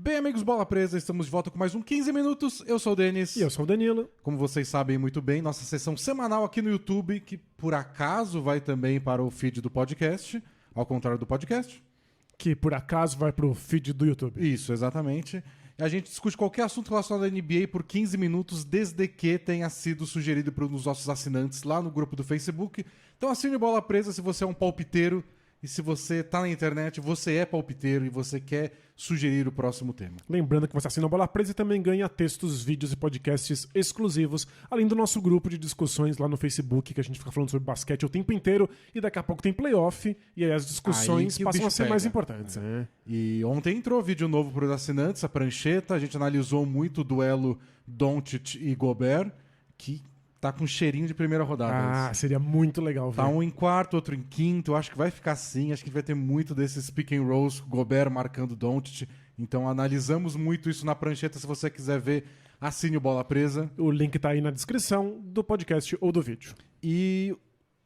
Bem, amigos Bola Presa, estamos de volta com mais um 15 Minutos. Eu sou o Denis. E eu sou o Danilo. Como vocês sabem muito bem, nossa sessão semanal aqui no YouTube, que por acaso vai também para o feed do podcast, ao contrário do podcast. Que por acaso vai pro feed do YouTube. Isso, exatamente. A gente discute qualquer assunto relacionado à NBA por 15 minutos, desde que tenha sido sugerido por um dos nossos assinantes lá no grupo do Facebook. Então assine o Bola Presa se você é um palpiteiro. E se você tá na internet, você é palpiteiro e você quer sugerir o próximo tema. Lembrando que você assina a Bola Presa e também ganha textos, vídeos e podcasts exclusivos, além do nosso grupo de discussões lá no Facebook, que a gente fica falando sobre basquete o tempo inteiro, e daqui a pouco tem playoff, e aí as discussões passam a ser mais importantes. E ontem entrou vídeo novo para os assinantes, a prancheta, a gente analisou muito o duelo Doncic e Gobert, que tá com cheirinho de primeira rodada. Seria muito legal ver. Tá um em quarto, outro em quinto. Acho que vai ficar assim. Acho que vai ter muito desses pick and rolls, Gobert marcando Doncic. Então analisamos muito isso na prancheta. Se você quiser ver, assine o Bola Presa. O link tá aí na descrição do podcast ou do vídeo. E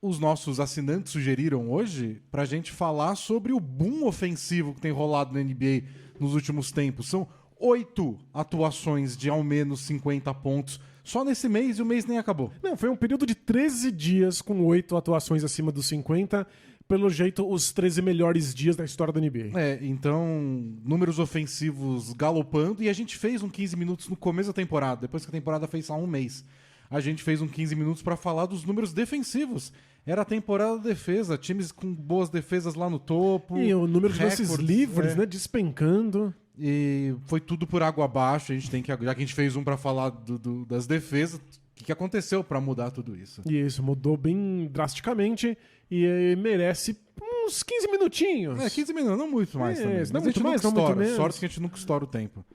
os nossos assinantes sugeriram hoje pra gente falar sobre o boom ofensivo que tem rolado na NBA nos últimos tempos. São 8 atuações de ao menos 50 pontos só nesse mês, e o mês nem acabou. Não, foi um período de 13 dias com 8 atuações acima dos 50. Pelo jeito, os 13 melhores dias da história da NBA. Então, números ofensivos galopando. E a gente fez um 15 minutos no começo da temporada, depois que a temporada fez só um mês. A gente fez um 15 minutos para falar dos números defensivos. Era a temporada da defesa, times com boas defesas lá no topo. E o número de lances livres, despencando. E foi tudo por água abaixo. A gente tem que, já que a gente fez um para falar das defesas, o que aconteceu para mudar tudo isso? E isso mudou bem drasticamente e merece uns 15 minutinhos. 15 minutos, não muito mais também. Não Mas muito mais, não estoura. muito menos. Sorte que a gente nunca estoura o tempo.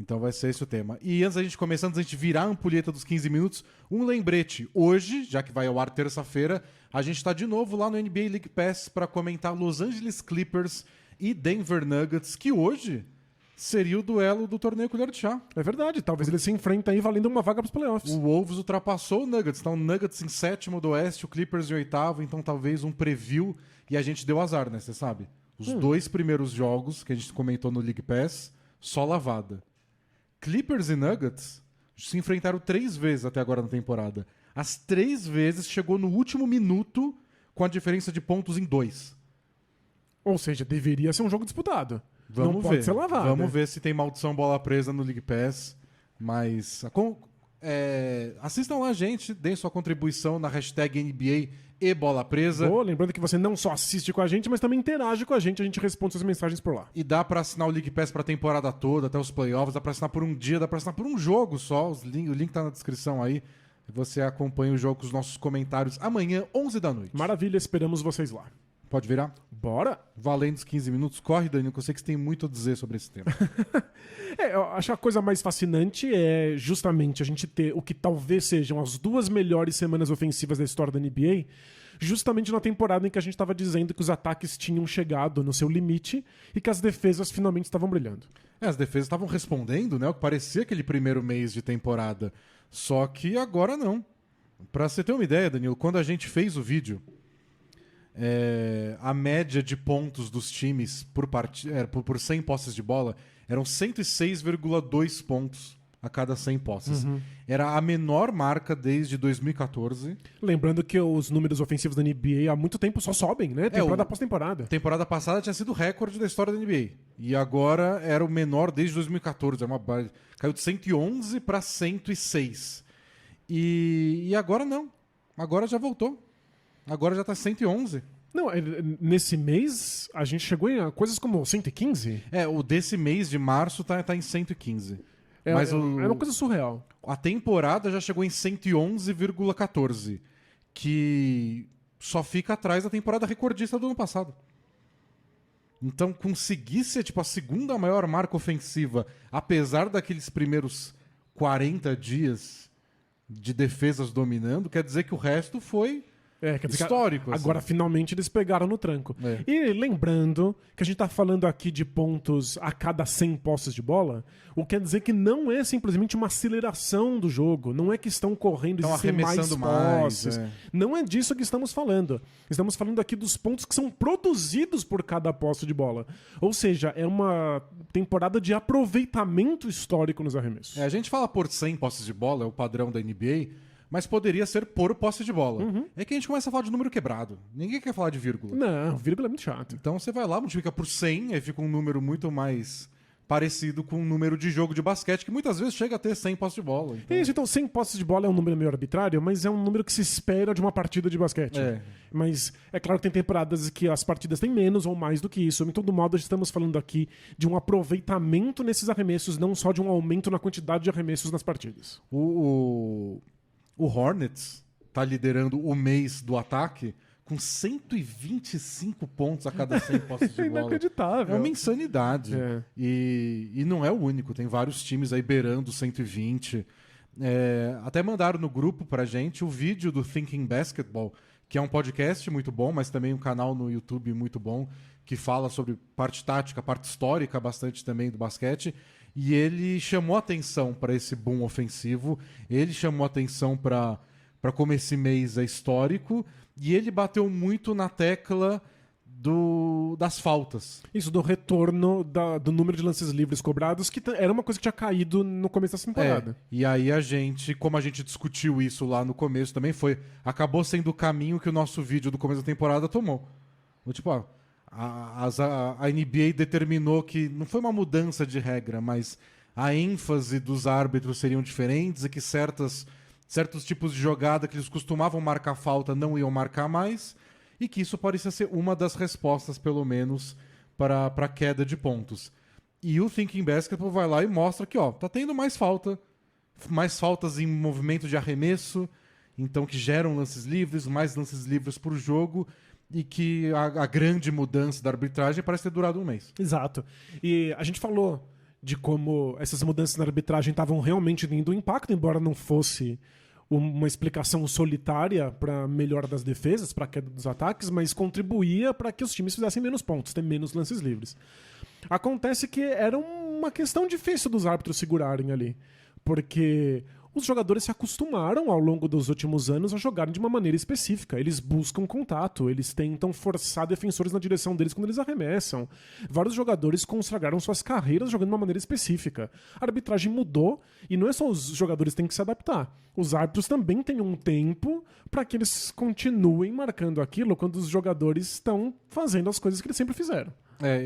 Então vai ser esse o tema. E antes da gente começar, antes da gente virar a ampulheta dos 15 minutos, um lembrete. Hoje, já que vai ao ar terça-feira, a gente está de novo lá no NBA League Pass para comentar Los Angeles Clippers e Denver Nuggets, que hoje seria o duelo do torneio Colher de Chá. É verdade, talvez eles se enfrentem aí valendo uma vaga para os playoffs. O Wolves ultrapassou o Nuggets. Então o Nuggets em 7º do Oeste, o Clippers em 8º, então talvez um preview. E a gente deu azar, né? Você sabe? Os 2 primeiros jogos que a gente comentou no League Pass, só lavada. Clippers e Nuggets se enfrentaram 3 vezes até agora na temporada. As 3 vezes chegou no último minuto com a diferença de pontos em 2. Ou seja, deveria ser um jogo disputado. Vamos Não ver. pode ser lavado. Vamos ver se tem maldição bola presa no League Pass. Mas assistam lá a gente, deem sua contribuição na hashtag NBA e bola presa. Lembrando que você não só assiste com a gente, mas também interage com a gente responde suas mensagens por lá. E dá pra assinar o League Pass pra temporada toda, até os playoffs, dá pra assinar por um dia, dá pra assinar por um jogo só. O link tá na descrição aí. Você acompanha o jogo com os nossos comentários amanhã, 11 da noite. Maravilha, esperamos vocês lá. Pode virar? Bora! Valendo os 15 minutos. Corre, Danilo, que eu sei que você tem muito a dizer sobre esse tema. Eu acho que a coisa mais fascinante é justamente a gente ter o que talvez sejam as 2 melhores semanas ofensivas da história da NBA, justamente na temporada em que a gente estava dizendo que os ataques tinham chegado no seu limite e que as defesas finalmente estavam brilhando. As defesas estavam respondendo, né? O que parecia aquele primeiro mês de temporada. Só que agora não. Pra você ter uma ideia, Danilo, quando a gente fez o vídeo, a média de pontos dos times por 100 posses de bola eram 106,2 pontos a cada 100 posses. Era a menor marca desde 2014. Lembrando que os números ofensivos da NBA há muito tempo só sobem, né? Temporada após temporada. Temporada passada tinha sido o recorde da história da NBA. E agora era o menor desde 2014. Caiu de 111 para 106. E agora não. Agora já voltou. Agora já tá 111. Não, nesse mês a gente chegou em coisas como 115? O desse mês de março tá em 115. Mas é uma coisa surreal. A temporada já chegou em 111,14, que só fica atrás da temporada recordista do ano passado. Então conseguir ser a segunda maior marca ofensiva, apesar daqueles primeiros 40 dias de defesas dominando, quer dizer que o resto foi Quer dizer histórico. Que agora, finalmente, eles pegaram no tranco. E lembrando que a gente tá falando aqui de pontos a cada 100 posses de bola, o que quer dizer que não é simplesmente uma aceleração do jogo. Não é que estão correndo e existem mais posses. Não é disso que estamos falando. Estamos falando aqui dos pontos que são produzidos por cada posse de bola. Ou seja, é uma temporada de aproveitamento histórico nos arremessos. A gente fala por 100 posses de bola, é o padrão da NBA, mas poderia ser por posse de bola. É que a gente começa a falar de número quebrado. Ninguém quer falar de vírgula. Não, vírgula é muito chato. Então você vai lá, multiplica por 100, aí fica um número muito mais parecido com um número de jogo de basquete, que muitas vezes chega a ter 100 posses de bola. Então 100 posses de bola é um número meio arbitrário, mas é um número que se espera de uma partida de basquete. Mas é claro que tem temporadas que as partidas têm menos ou mais do que isso. De todo modo, estamos falando aqui de um aproveitamento nesses arremessos, não só de um aumento na quantidade de arremessos nas partidas. O Hornets tá liderando o mês do ataque com 125 pontos a cada 100 posses de bola. É inacreditável. É uma insanidade. E não é o único. Tem vários times aí beirando 120. Até mandaram no grupo pra gente o vídeo do Thinking Basketball, que é um podcast muito bom, mas também um canal no YouTube muito bom, que fala sobre parte tática, parte histórica bastante também do basquete. E ele chamou atenção para esse boom ofensivo, ele chamou atenção para como esse mês é histórico, e ele bateu muito na tecla das faltas. Isso, do retorno do número de lances livres cobrados, que era uma coisa que tinha caído no começo da temporada. E aí como a gente discutiu isso lá no começo também, acabou sendo o caminho que o nosso vídeo do começo da temporada tomou. Tipo, a NBA determinou que não foi uma mudança de regra, mas a ênfase dos árbitros seriam diferentes e que certos tipos de jogada que eles costumavam marcar falta não iam marcar mais, e que isso parecia ser uma das respostas, pelo menos, para a queda de pontos. E o Thinking Basketball vai lá e mostra que tá tendo mais faltas em movimento de arremesso, então que geram lances livres, mais lances livres por jogo, e que a grande mudança da arbitragem parece ter durado um mês. Exato. E a gente falou de como essas mudanças na arbitragem estavam realmente tendo impacto, embora não fosse uma explicação solitária para melhora das defesas, para a queda dos ataques, mas contribuía para que os times fizessem menos pontos, ter menos lances livres. Acontece que era uma questão difícil dos árbitros segurarem ali, porque os jogadores se acostumaram ao longo dos últimos anos a jogarem de uma maneira específica. Eles buscam contato, eles tentam forçar defensores na direção deles quando eles arremessam. Vários jogadores consagraram suas carreiras jogando de uma maneira específica. A arbitragem mudou e não é só os jogadores que têm que se adaptar. Os árbitros também têm um tempo para que eles continuem marcando aquilo quando os jogadores estão fazendo as coisas que eles sempre fizeram.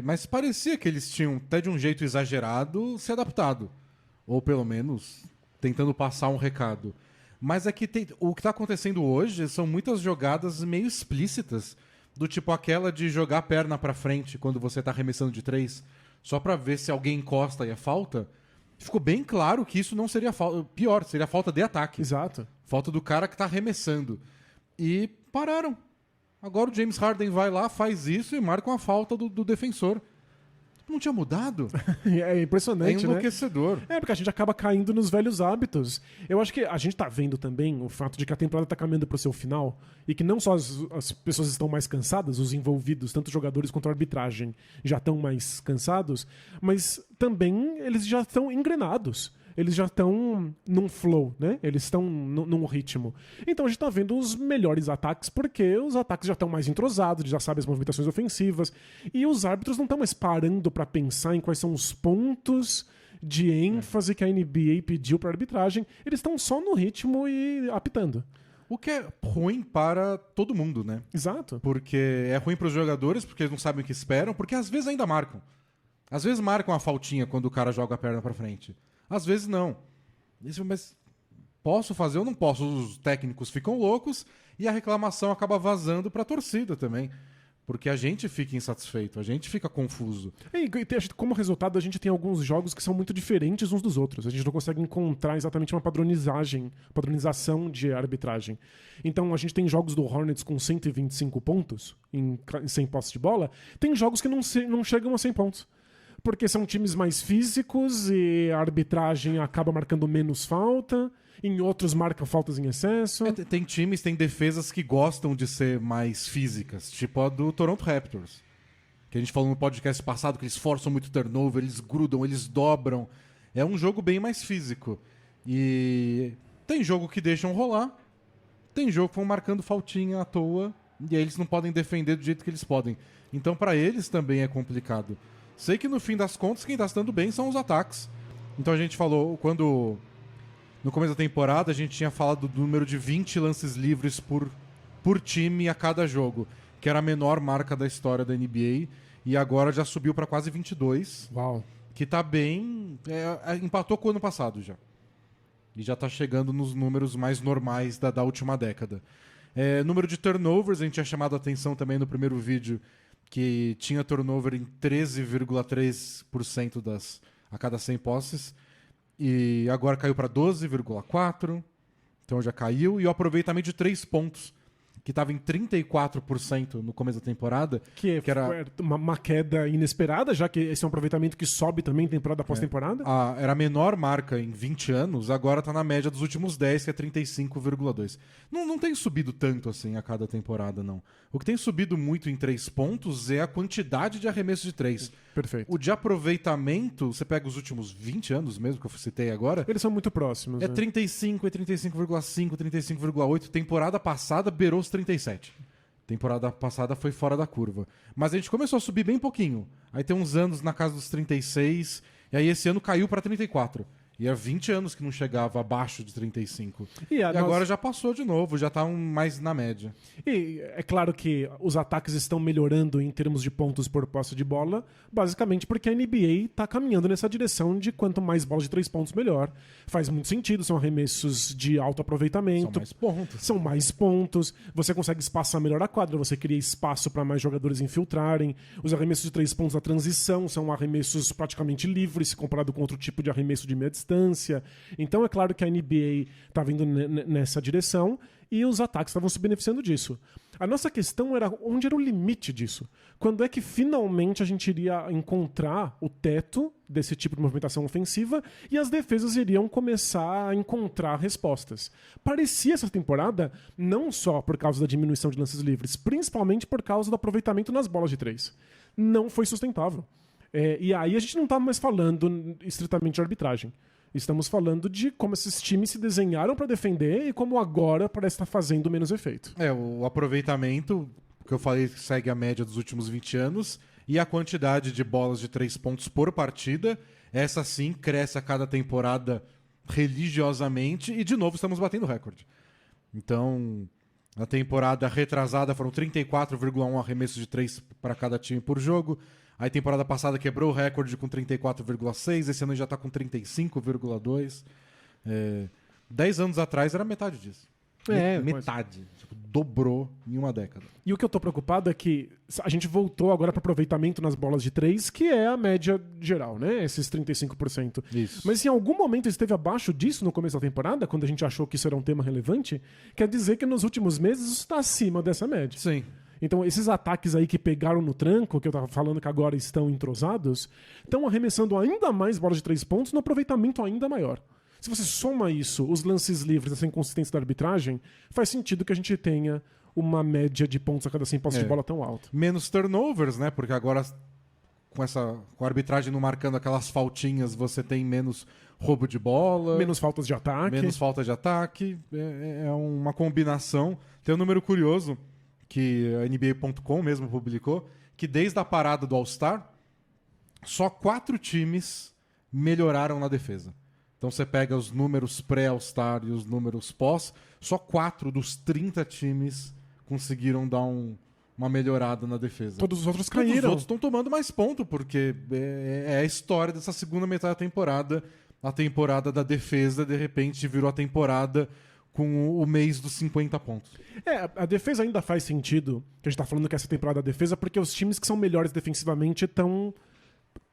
Mas parecia que eles tinham, até de um jeito exagerado, se adaptado. Ou pelo menos tentando passar um recado. Mas é que o que está acontecendo hoje são muitas jogadas meio explícitas, do tipo aquela de jogar a perna para frente quando você está arremessando de 3, só para ver se alguém encosta e é falta. Ficou bem claro que isso não seria falta. Pior, seria falta de ataque. Exato. Falta do cara que está arremessando. E pararam. Agora o James Harden vai lá, faz isso e marca uma falta do defensor. Não tinha mudado? É impressionante, né? É enlouquecedor. Porque a gente acaba caindo nos velhos hábitos. Eu acho que a gente tá vendo também o fato de que a temporada tá caminhando pro seu final e que não só as pessoas estão mais cansadas, os envolvidos, tanto jogadores quanto a arbitragem, já estão mais cansados, mas também eles já estão engrenados. Eles já estão num flow, né? Eles estão num ritmo. Então a gente tá vendo os melhores ataques porque os ataques já estão mais entrosados, eles já sabem as movimentações ofensivas e os árbitros não estão mais parando para pensar em quais são os pontos de ênfase que a NBA pediu para arbitragem. Eles estão só no ritmo e apitando. O que é ruim para todo mundo, né? Exato. Porque é ruim para os jogadores, porque eles não sabem o que esperam, porque às vezes ainda marcam. Às vezes marcam a faltinha quando o cara joga a perna para frente. Às vezes não. Mas posso fazer ou não posso? Os técnicos ficam loucos e a reclamação acaba vazando para a torcida também. Porque a gente fica insatisfeito, a gente fica confuso. E como resultado, a gente tem alguns jogos que são muito diferentes uns dos outros. A gente não consegue encontrar exatamente uma padronização de arbitragem. Então, a gente tem jogos do Hornets com 125 pontos em 100 posses de bola. Tem jogos que não chegam a 100 pontos. porque são times mais físicos e a arbitragem acaba marcando menos falta, em outros marca faltas em excesso. Tem times, tem defesas que gostam de ser mais físicas, tipo a do Toronto Raptors, que a gente falou no podcast passado, que eles forçam muito turnover, eles grudam, eles dobram. É um jogo bem mais físico. E tem jogo que deixam rolar, tem jogo que vão marcando faltinha à toa, e aí eles não podem defender do jeito que eles podem. Então, pra eles também é complicado. Sei que no fim das contas, quem tá se dando bem são os ataques. Então a gente falou, quando no começo da temporada, a gente tinha falado do número de 20 lances livres por time a cada jogo, que era a menor marca da história da NBA, e agora já subiu pra quase 22. Uau. Que tá bem... empatou com o ano passado já. E já tá chegando nos números mais normais da última década. Número de turnovers, a gente tinha chamado a atenção também no primeiro vídeo, que tinha turnover em 13,3% a cada 100 posses. E agora caiu para 12,4%. Então já caiu. E o aproveitamento de 3 pontos, que estava em 34% no começo da temporada. Que era uma queda inesperada, já que esse é um aproveitamento que sobe também temporada após temporada. Era a menor marca em 20 anos, agora está na média dos últimos 10, que é 35,2%. Não tem subido tanto assim a cada temporada, não. O que tem subido muito em 3 pontos é a quantidade de arremessos de 3. Perfeito. O de aproveitamento, você pega os últimos 20 anos mesmo, que eu citei agora... Eles são muito próximos. É 35, é 35,5, 35,8. Temporada passada beirou os 37. Temporada passada foi fora da curva. Mas a gente começou a subir bem pouquinho. Aí tem uns anos na casa dos 36. E aí esse ano caiu para 34. E há 20 anos que não chegava abaixo de 35. E agora já passou de novo, já tá mais na média. E é claro que os ataques estão melhorando em termos de pontos por posse de bola, basicamente porque a NBA está caminhando nessa direção de quanto mais bolas de 3 pontos, melhor. Faz muito sentido, são arremessos de alto aproveitamento. São mais pontos. São mais pontos. Você consegue espaçar melhor a quadra, você cria espaço para mais jogadores infiltrarem. Os arremessos de 3 pontos da transição são arremessos praticamente livres, comparado com outro tipo de arremesso de meia distância. Então é claro que a NBA está vindo nessa direção e os ataques estavam se beneficiando disso. A nossa questão era onde era o limite disso. Quando é que finalmente a gente iria encontrar o teto desse tipo de movimentação ofensiva e as defesas iriam começar a encontrar respostas. Parecia essa temporada não só por causa da diminuição de lances livres, principalmente por causa do aproveitamento nas bolas de 3. Não foi sustentável. E aí a gente não está mais falando estritamente de arbitragem. Estamos falando de como esses times se desenharam para defender e como agora parece estar fazendo menos efeito. O aproveitamento, que eu falei, segue a média dos últimos 20 anos, e a quantidade de bolas de 3 pontos por partida, essa sim cresce a cada temporada religiosamente, e de novo estamos batendo recorde. Então, na temporada retrasada foram 34,1 arremessos de 3 para cada time por jogo. Aí temporada passada quebrou o recorde com 34,6, esse ano já está com 35,2. 10 anos atrás era metade disso. Metade. Tipo, dobrou em uma década. E o que eu tô preocupado é que a gente voltou agora para aproveitamento nas bolas de 3, que é a média geral, né? Esses 35%. Isso. Mas se em algum momento esteve abaixo disso no começo da temporada, quando a gente achou que isso era um tema relevante, quer dizer que nos últimos meses isso está acima dessa média. Sim. Então, esses ataques aí que pegaram no tranco, que eu tava falando que agora estão entrosados, estão arremessando ainda mais bolas de 3 pontos no aproveitamento ainda maior. Se você soma isso, os lances livres, essa inconsistência da arbitragem, faz sentido que a gente tenha uma média de pontos a cada 100 posses de bola tão alta. Menos turnovers, né? Porque agora, com a arbitragem não marcando aquelas faltinhas, você tem menos roubo de bola. Menos faltas de ataque. Menos falta de ataque. É uma combinação. Tem um número curioso que a NBA.com mesmo publicou, que desde a parada do All-Star, só 4 times melhoraram na defesa. Então você pega os números pré-All-Star e os números pós, só 4 dos 30 times conseguiram dar uma melhorada na defesa. Todos os outros caíram. Todos os outros estão tomando mais ponto, porque é a história dessa segunda metade da temporada. A temporada da defesa, de repente, virou a temporada com o mês dos 50 pontos. A defesa ainda faz sentido, que a gente tá falando que essa temporada da defesa, porque os times que são melhores defensivamente estão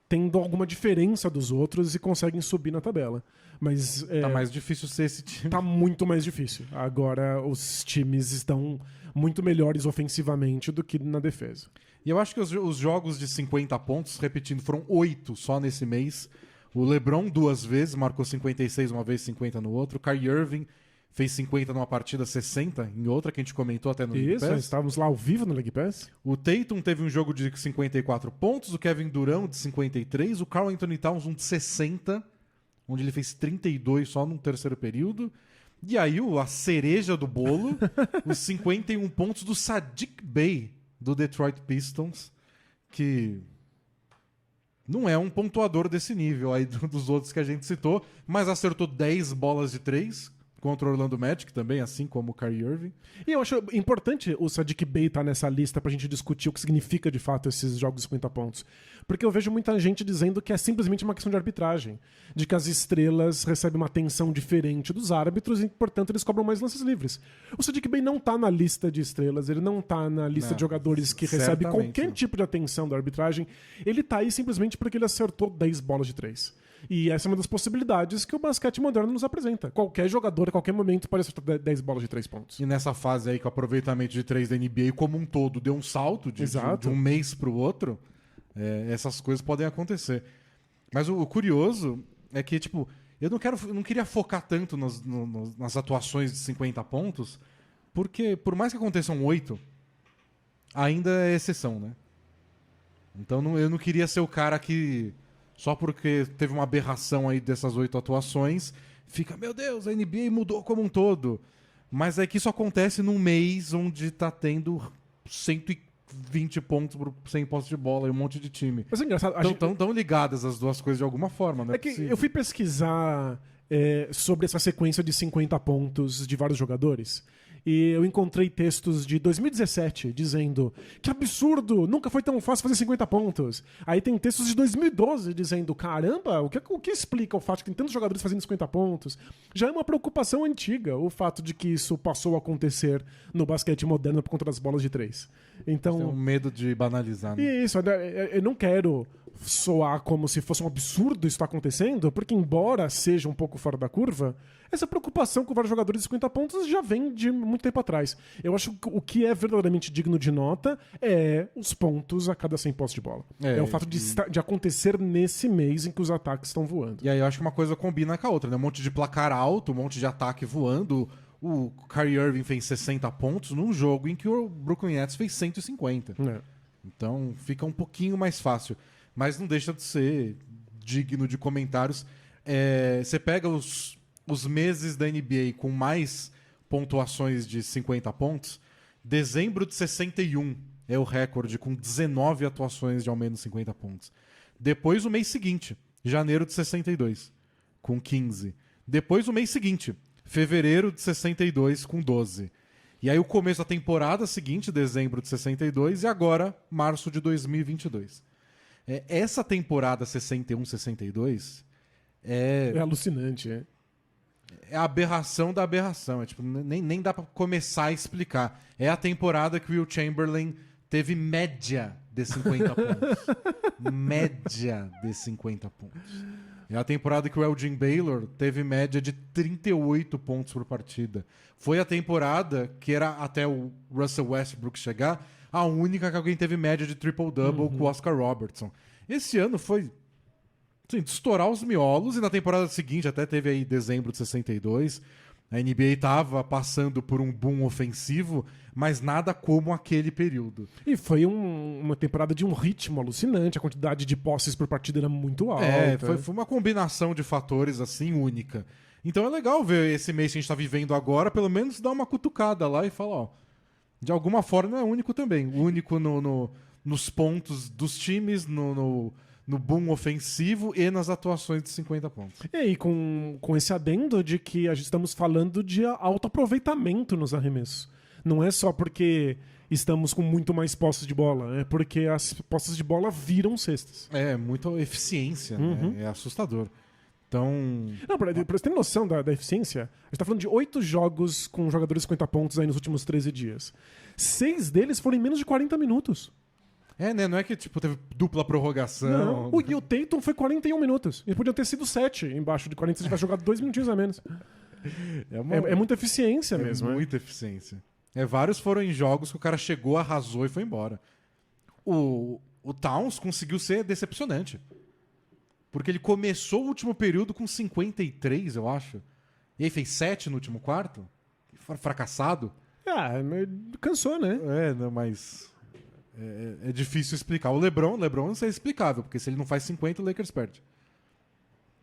tendo alguma diferença dos outros e conseguem subir na tabela. Mas tá mais difícil ser esse time. Tá muito mais difícil. Agora os times estão muito melhores ofensivamente do que na defesa. E eu acho que os jogos de 50 pontos, repetindo, foram 8 só nesse mês. O LeBron 2 vezes, marcou 56 uma vez, 50 no outro. O Kyrie Irving fez 50 numa partida, 60 em outra, que a gente comentou até no League Isso, Pass. estávamos lá ao vivo no League Pass. O Tatum teve um jogo de 54 pontos, o Kevin Durant de 53, o Karl Anthony Towns um de 60, onde ele fez 32 só no terceiro período. E aí a cereja do bolo, os 51 pontos do Sadiq Bey, do Detroit Pistons, que não é um pontuador desse nível aí dos outros que a gente citou, mas acertou 10 bolas de 3 contra o Orlando Magic também, assim como o Kyrie Irving. E eu acho importante o Sadiq Bey estar nessa lista pra gente discutir o que significa de fato esses jogos de 50 pontos. Porque eu vejo muita gente dizendo que é simplesmente uma questão de arbitragem. De que as estrelas recebem uma atenção diferente dos árbitros e, portanto, eles cobram mais lances livres. O Sadiq Bey não tá na lista de estrelas, ele não tá na lista de jogadores que recebem qualquer tipo de atenção da arbitragem. Ele tá aí simplesmente porque ele acertou 10 bolas de 3. E essa é uma das possibilidades que o basquete moderno nos apresenta. Qualquer jogador, a qualquer momento, pode acertar 10 bolas de 3 pontos. E nessa fase aí que o aproveitamento de 3 da NBA como um todo deu um salto de um mês pro outro, essas coisas podem acontecer. Mas o curioso é que, tipo, eu não queria focar tanto nas atuações de 50 pontos, porque por mais que aconteçam 8, ainda é exceção, né? Então eu não queria ser o cara que... Só porque teve uma aberração aí dessas 8 atuações, fica, meu Deus, a NBA mudou como um todo. Mas é que isso acontece num mês onde tá tendo 120 pontos por 100 posses de bola e um monte de time. Mas é engraçado. Tão ligadas as duas coisas de alguma forma, né? É que eu fui pesquisar sobre essa sequência de 50 pontos de vários jogadores. E eu encontrei textos de 2017 dizendo que absurdo, nunca foi tão fácil fazer 50 pontos. Aí tem textos de 2012 dizendo, caramba, o que explica o fato de que tem tantos jogadores fazendo 50 pontos? Já é uma preocupação antiga o fato de que isso passou a acontecer no basquete moderno por conta das bolas de 3. Então, tem um medo de banalizar, né? Isso, eu não quero soar como se fosse um absurdo isso estar acontecendo, porque embora seja um pouco fora da curva, essa preocupação com vários jogadores de 50 pontos já vem de muito tempo atrás. Eu acho que o que é verdadeiramente digno de nota é os pontos a cada 100 posses de bola. É o fato de acontecer nesse mês em que os ataques estão voando. E aí eu acho que uma coisa combina com a outra, né? Um monte de placar alto, um monte de ataque voando. O Kyrie Irving fez 60 pontos num jogo em que o Brooklyn Nets fez 150. Então fica um pouquinho mais fácil. Mas não deixa de ser digno de comentários. Você pega os meses da NBA com mais pontuações de 50 pontos. Dezembro de 61 é o recorde, com 19 atuações de ao menos 50 pontos. Depois o mês seguinte, janeiro de 62, com 15. Depois o mês seguinte, fevereiro de 62, com 12. E aí o começo da temporada seguinte, dezembro de 62, e agora março de 2022. Essa temporada 61-62 é alucinante, é a aberração da aberração. Tipo, nem dá pra começar a explicar. É a temporada que o Will Chamberlain teve média de 50 pontos. Média de 50 pontos. É a temporada que o Elgin Baylor teve média de 38 pontos por partida. Foi a temporada que era, até o Russell Westbrook chegar, a única que alguém teve média de triple-double com o Oscar Robertson. Esse ano foi de estourar os miolos, e na temporada seguinte, até teve aí dezembro de 62, a NBA estava passando por um boom ofensivo, mas nada como aquele período. E foi uma temporada de um ritmo alucinante, a quantidade de posses por partida era muito alta. Foi uma combinação de fatores assim única. Então é legal ver esse mês que a gente está vivendo agora, pelo menos dar uma cutucada lá e falar, ó, de alguma forma não é único também. Único nos pontos dos times, no boom ofensivo e nas atuações de 50 pontos. E aí, com esse adendo de que a gente estamos falando de alto aproveitamento nos arremessos. Não é só porque estamos com muito mais posses de bola, é porque as posses de bola viram cestas. Muita eficiência, né? É assustador. Então... Não, pra você ter noção da eficiência, a gente tá falando de 8 jogos com jogadores de 50 pontos aí nos últimos 13 dias. 6 deles foram em menos de 40 minutos. Né? Não é que tipo, teve dupla prorrogação. Não. E o Tatum foi 41 minutos. E podia ter sido 7 embaixo de 40 se tivesse jogado 2 minutinhos a menos. É muita eficiência mesmo. Muita eficiência. Vários foram em jogos que o cara chegou, arrasou e foi embora. o Towns conseguiu ser decepcionante. Porque ele começou o último período com 53, eu acho. E aí fez 7 no último quarto. Fracassado. Mas cansou, né? Não, mas é difícil explicar. O LeBron não sei explicável, porque se ele não faz 50, o Lakers perde.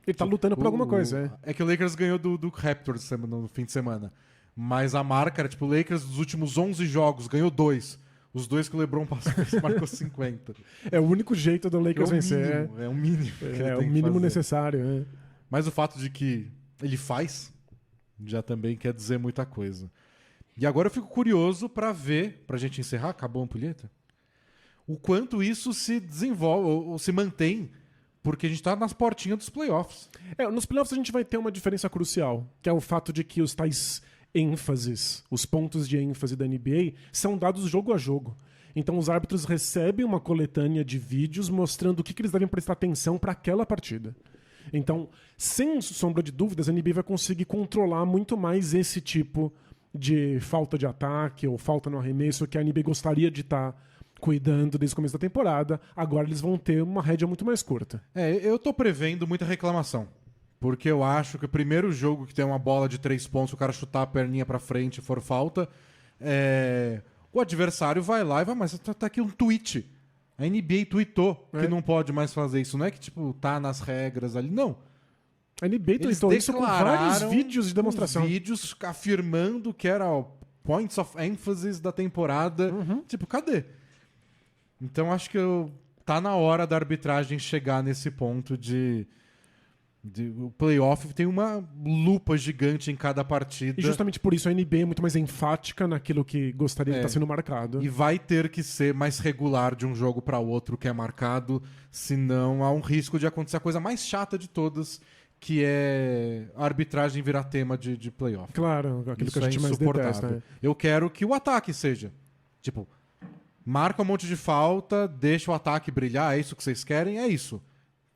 Ele tá lutando por alguma coisa, É que o Lakers ganhou do Raptors no fim de semana. Mas a marca era, tipo, o Lakers dos últimos 11 jogos ganhou 2. Os 2 que o LeBron passou, marcou 50. É o único jeito do Lakers vencer. É o mínimo. É o mínimo necessário, né? Mas o fato de que ele faz já também quer dizer muita coisa. E agora eu fico curioso pra ver, pra gente encerrar, acabou a ampulheta, o quanto isso se desenvolve ou se mantém, porque a gente tá nas portinhas dos playoffs. Nos playoffs a gente vai ter uma diferença crucial, que é o fato de que os tais ênfases, os pontos de ênfase da NBA são dados jogo a jogo. Então os árbitros recebem uma coletânea de vídeos mostrando o que eles devem prestar atenção para aquela partida. Então, sem sombra de dúvidas, a NBA vai conseguir controlar muito mais esse tipo de falta de ataque ou falta no arremesso que a NBA gostaria de estar cuidando desde o começo da temporada. Agora eles vão ter uma rédea muito mais curta. Eu tô prevendo muita reclamação. Porque eu acho que o primeiro jogo que tem uma bola de 3 pontos, o cara chutar a perninha pra frente e for falta, o adversário vai lá e vai, mas tá aqui um tweet. A NBA tweetou que não pode mais fazer isso. Não é que, tipo, tá nas regras ali. Não. A NBA tweetou isso com vários vídeos de demonstração. Vídeos afirmando que era o points of emphasis da temporada. Tipo, cadê? Então acho que tá na hora da arbitragem chegar nesse ponto de o playoff tem uma lupa gigante em cada partida. E justamente por isso a NBA é muito mais enfática naquilo que gostaria de estar sendo marcado. E vai ter que ser mais regular de um jogo para outro que é marcado, senão há um risco de acontecer a coisa mais chata de todas, que é a arbitragem virar tema de playoff. Claro, aquilo isso que a gente mais detesta. Né? Eu quero que o ataque seja, tipo, marca um monte de falta, deixa o ataque brilhar, é isso que vocês querem? É isso.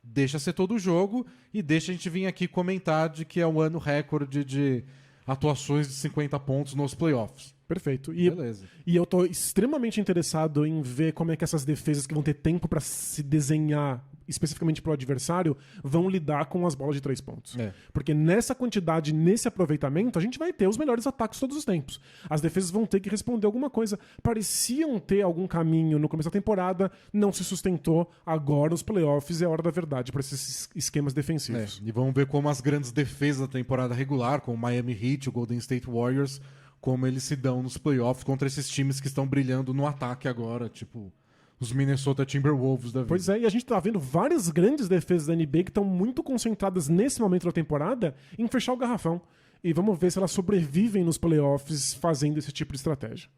Deixa ser todo o jogo e deixa a gente vir aqui comentar de que é o ano recorde de atuações de 50 pontos nos playoffs. Perfeito. Beleza. E eu tô extremamente interessado em ver como é que essas defesas que vão ter tempo para se desenhar especificamente pro adversário vão lidar com as bolas de 3 pontos. Porque nessa quantidade, nesse aproveitamento, a gente vai ter os melhores ataques todos os tempos. As defesas vão ter que responder alguma coisa. Pareciam ter algum caminho no começo da temporada, não se sustentou. Agora, os playoffs, é a hora da verdade para esses esquemas defensivos. E vamos ver como as grandes defesas da temporada regular, como o Miami Heat, o Golden State Warriors, como eles se dão nos playoffs contra esses times que estão brilhando no ataque agora, tipo os Minnesota Timberwolves da vida. Pois é, e a gente tá vendo várias grandes defesas da NBA que estão muito concentradas nesse momento da temporada em fechar o garrafão. E vamos ver se elas sobrevivem nos playoffs fazendo esse tipo de estratégia.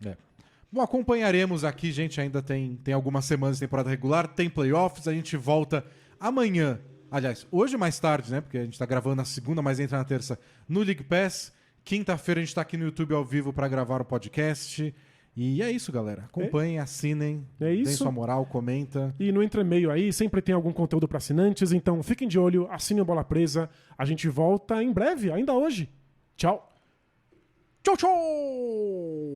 Bom, acompanharemos aqui, gente, ainda tem algumas semanas de temporada regular, tem playoffs, a gente volta amanhã, aliás, hoje mais tarde, né, porque a gente tá gravando na segunda, mas entra na terça, no League Pass. Quinta-feira a gente tá aqui no YouTube ao vivo para gravar o podcast. E é isso, galera. Acompanhem, assinem, deem sua moral, comenta. E no entremeio aí sempre tem algum conteúdo para assinantes, então fiquem de olho, assinem o Bola Presa. A gente volta em breve, ainda hoje. Tchau. Tchau, tchau!